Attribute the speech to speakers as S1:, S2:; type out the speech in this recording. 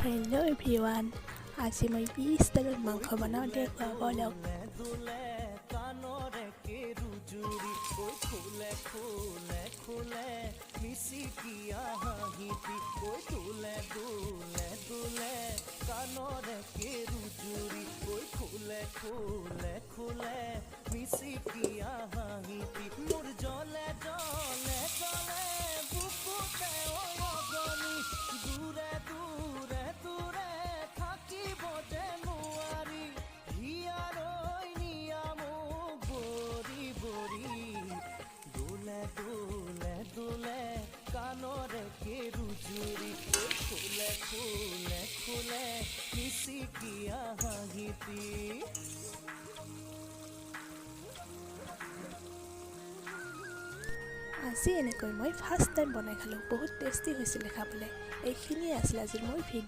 S1: Hello everyone, আজি মই 20 টাইলত মাংস বনাওঁ দেখুৱা বলক। আজি এনেকৈ মই ফাৰ্ষ্ট টাইম বনাই খালোঁ, বহুত টেষ্টি হৈছিলে খাবলৈ। এইখিনিয়ে আছিল আজিৰ মোৰ ভিডিঅ'।